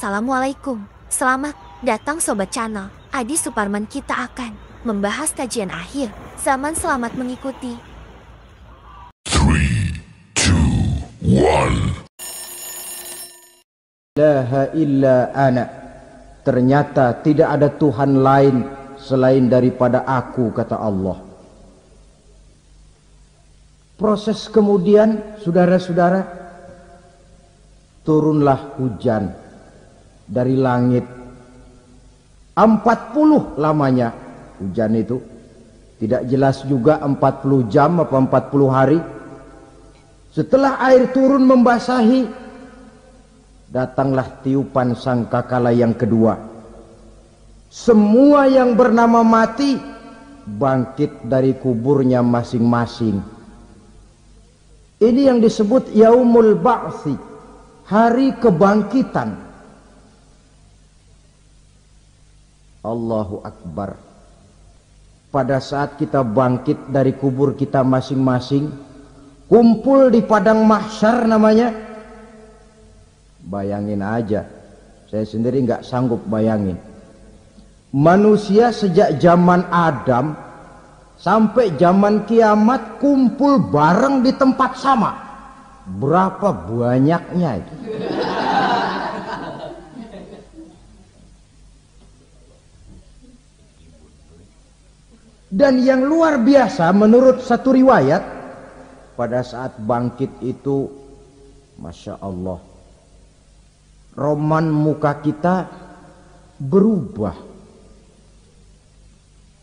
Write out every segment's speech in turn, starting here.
Assalamualaikum. Selamat datang Sobat Channel. Adi Suparman, kita akan membahas kajian akhir zaman. Selamat mengikuti. 3, 2, 1. La illa ana. Ternyata tidak ada Tuhan lain selain daripada aku, kata Allah. Proses kemudian, saudara-saudara, turunlah hujan dari langit. 40 lamanya hujan itu. Tidak jelas juga 40 jam apa 40 hari. Setelah air turun membasahi, datanglah tiupan sangkakala yang kedua. Semua yang bernama mati bangkit dari kuburnya masing-masing. Ini yang disebut Yaumul Ba'thi, hari kebangkitan. Allahu Akbar. Pada saat kita bangkit dari kubur kita masing-masing, kumpul di padang mahsyar namanya. Bayangin aja, saya sendiri nggak sanggup bayangin. Manusia sejak zaman Adam sampai zaman kiamat kumpul bareng di tempat sama. Berapa banyaknya itu? Dan yang luar biasa menurut satu riwayat, pada saat bangkit itu, Masya Allah, roman muka kita berubah,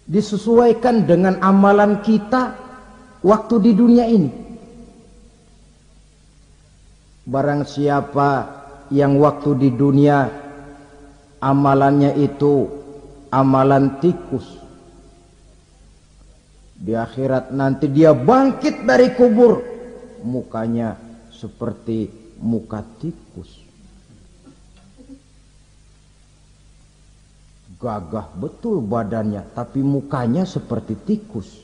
disesuaikan dengan amalan kita waktu di dunia ini. Barang siapa yang waktu di dunia amalannya itu amalan tikus, di akhirat nanti dia bangkit dari kubur, mukanya seperti muka tikus. Gagah betul badannya, tapi mukanya seperti tikus.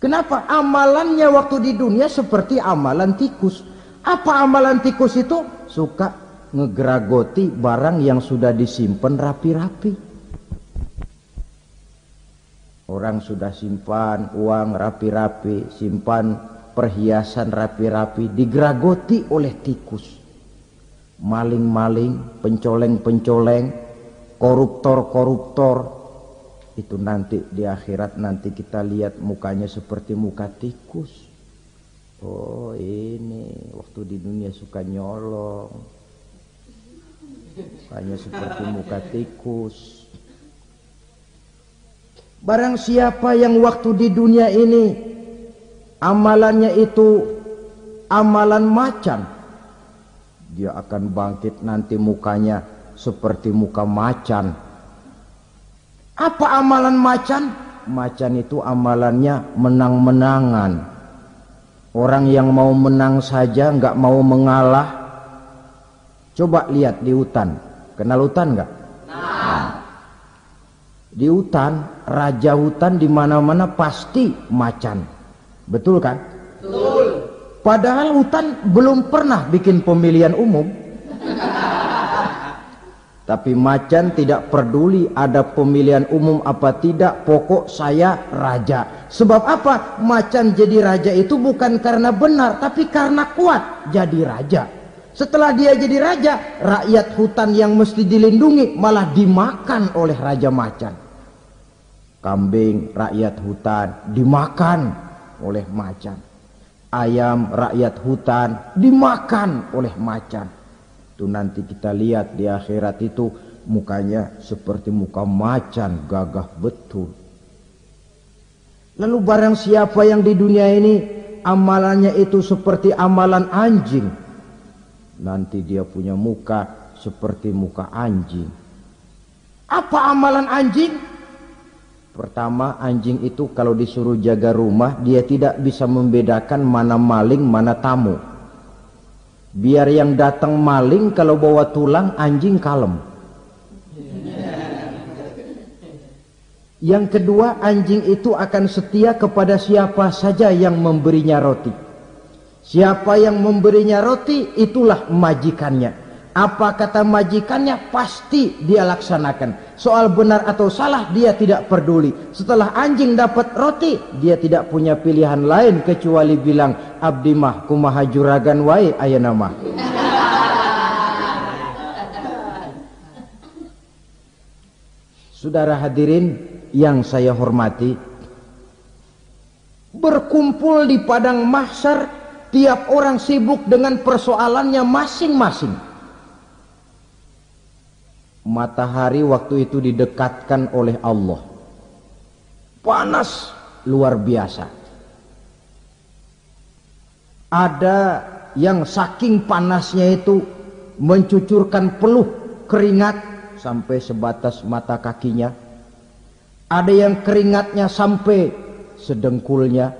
Kenapa? Amalannya waktu di dunia seperti amalan tikus. Apa amalan tikus itu? Suka ngegeragoti barang yang sudah disimpan rapi-rapi. Orang sudah simpan uang rapi-rapi, simpan perhiasan rapi-rapi, digeragoti oleh tikus. Maling-maling, pencoleng-pencoleng, koruptor-koruptor, itu nanti di akhirat nanti kita lihat mukanya seperti muka tikus. Oh, ini waktu di dunia suka nyolong, mukanya seperti muka tikus. Barang siapa yang waktu di dunia ini amalannya itu amalan macan, dia akan bangkit nanti mukanya seperti muka macan. Apa amalan macan? Macan itu amalannya menang-menangan. Orang yang mau menang saja nggak mau mengalah. Coba lihat di hutan. Kenal hutan nggak? Di hutan, raja hutan di mana-mana pasti macan. Betul kan? Betul. Padahal hutan belum pernah bikin pemilihan umum. Tapi macan tidak peduli ada pemilihan umum apa tidak, pokok saya raja. Sebab apa? Macan jadi raja itu bukan karena benar, tapi karena kuat jadi raja. Setelah dia jadi raja, rakyat hutan yang mesti dilindungi malah dimakan oleh raja macan. Kambing rakyat hutan dimakan oleh macan. Ayam rakyat hutan dimakan oleh macan. Itu nanti kita lihat di akhirat itu mukanya seperti muka macan, gagah betul. Lalu barang siapa yang di dunia ini amalannya itu seperti amalan anjing, nanti dia punya muka seperti muka anjing. Apa amalan anjing? Pertama, anjing itu kalau disuruh jaga rumah, dia tidak bisa membedakan mana maling, mana tamu. Biar yang datang maling, kalau bawa tulang, anjing kalem. Yang kedua, anjing itu akan setia kepada siapa saja yang memberinya roti. Siapa yang memberinya roti, itulah majikannya. Apa kata majikannya pasti dia laksanakan. Soal benar atau salah dia tidak peduli. Setelah anjing dapat roti, dia tidak punya pilihan lain kecuali bilang, abdi mah kumaha juragan wae ayeuna mah. Saudara hadirin yang saya hormati, berkumpul di padang mahsyar, tiap orang sibuk dengan persoalannya masing-masing. Matahari waktu itu didekatkan oleh Allah, panas luar biasa. Ada yang saking panasnya itu mencucurkan peluh keringat sampai sebatas mata kakinya. Ada yang keringatnya sampai sedengkulnya,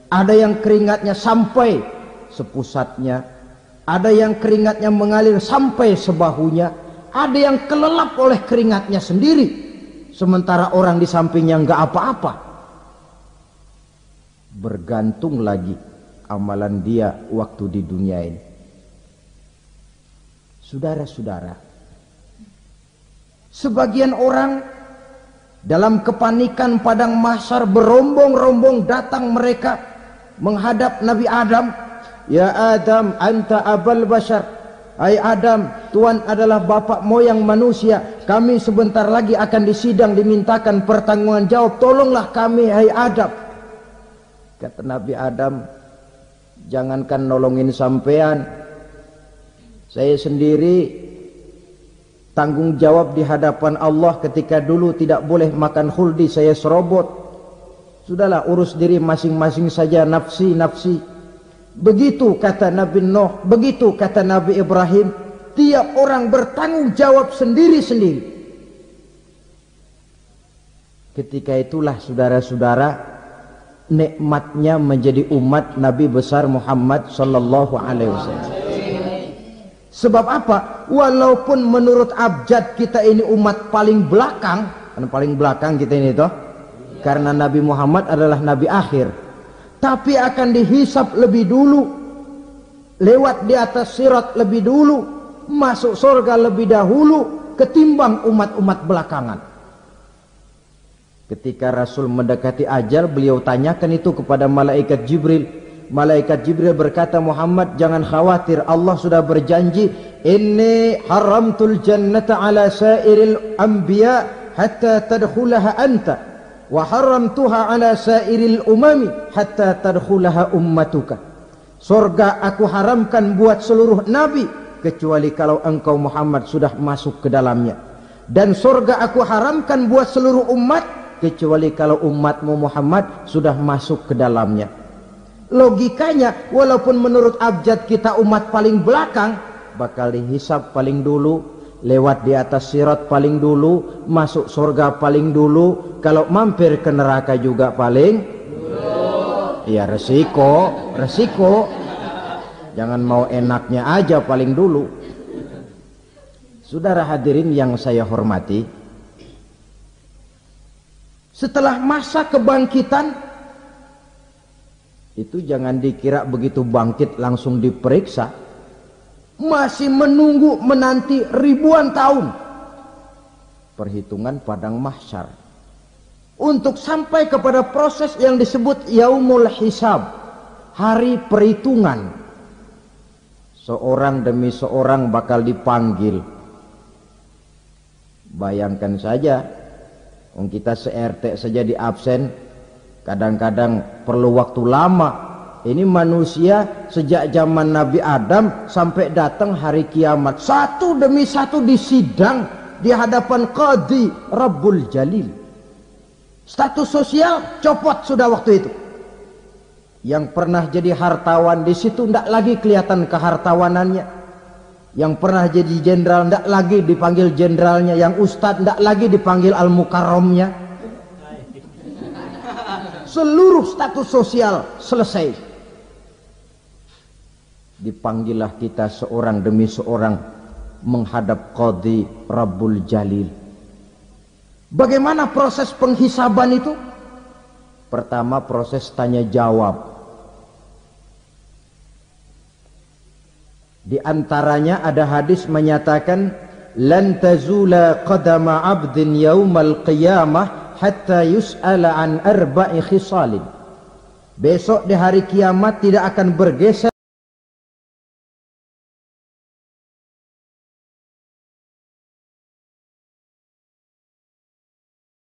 ada yang keringatnya sampai sepusatnya, ada yang keringatnya mengalir sampai sebahunya, ada yang kelelap oleh keringatnya sendiri, sementara orang di sampingnya enggak apa-apa. Bergantung lagi amalan dia waktu di dunia ini. Saudara-saudara, sebagian orang dalam kepanikan padang mahsyar berombong-rombong datang mereka menghadap Nabi Adam. Ya Adam, anta abal bashar. Hai Adam, Tuhan adalah bapak moyang manusia. Kami sebentar lagi akan disidang, dimintakan pertanggungan jawab. Tolonglah kami, hai Adam. Kata Nabi Adam, jangankan nolongin sampean, saya sendiri tanggung jawab di hadapan Allah ketika dulu tidak boleh makan khuldi, saya serobot. Sudahlah, urus diri masing-masing saja, nafsi. Begitu kata Nabi Nuh, begitu kata Nabi Ibrahim. Tiap orang bertanggung jawab sendiri-sendiri. Ketika itulah saudara-saudara, nikmatnya menjadi umat Nabi besar Muhammad sallallahu alaihi wasallam. Sebab apa? Walaupun menurut abjad kita ini umat paling belakang, kan paling belakang kita ini toh, karena Nabi Muhammad adalah Nabi akhir, tapi akan dihisap lebih dulu, lewat di atas sirat lebih dulu, masuk surga lebih dahulu ketimbang umat-umat belakangan. Ketika Rasul mendekati ajal, beliau tanyakan itu kepada malaikat Jibril. Malaikat Jibril berkata, Muhammad jangan khawatir, Allah sudah berjanji, inni haramtul jannata ala sairil anbiya hatta tadkhulaha anta, wa haramtuha ala sairil umami hatta tadkhulaha ummatuka. Surga aku haramkan buat seluruh nabi kecuali kalau engkau Muhammad sudah masuk ke dalamnya, dan surga aku haramkan buat seluruh umat kecuali kalau umatmu Muhammad sudah masuk ke dalamnya. Logikanya, walaupun menurut abjad kita umat paling belakang, bakal dihisap paling dulu, lewat di atas sirat paling dulu, masuk surga paling dulu, kalau mampir ke neraka juga paling dulu. Ya resiko. Jangan mau enaknya aja paling dulu. Saudara hadirin yang saya hormati, setelah masa kebangkitan itu jangan dikira begitu bangkit langsung diperiksa. Masih menunggu menanti ribuan tahun perhitungan padang mahsyar untuk sampai kepada proses yang disebut yaumul hisab, hari perhitungan. Seorang demi seorang bakal dipanggil. Bayangkan saja, kita se-RT saja di absen, kadang-kadang perlu waktu lama. Ini manusia sejak zaman Nabi Adam sampai datang hari kiamat, satu demi satu disidang di hadapan Qadhi Rabbul Jalil. Status sosial copot sudah waktu itu. Yang pernah jadi hartawan di situ tidak lagi kelihatan kehartawanannya. Yang pernah jadi jenderal tidak lagi dipanggil jenderalnya. Yang ustadz tidak lagi dipanggil al-mukarramnya. Seluruh status sosial selesai. Dipanggillah kita seorang demi seorang menghadap Qadhi Rabbul Jalil. Bagaimana proses penghisaban itu? Pertama, proses tanya jawab. Di antaranya ada hadis menyatakan, lan tazula qadama 'abdin yaumal qiyamah hatta yus'ala an arba'i khisalin. Besok di hari kiamat tidak akan bergeser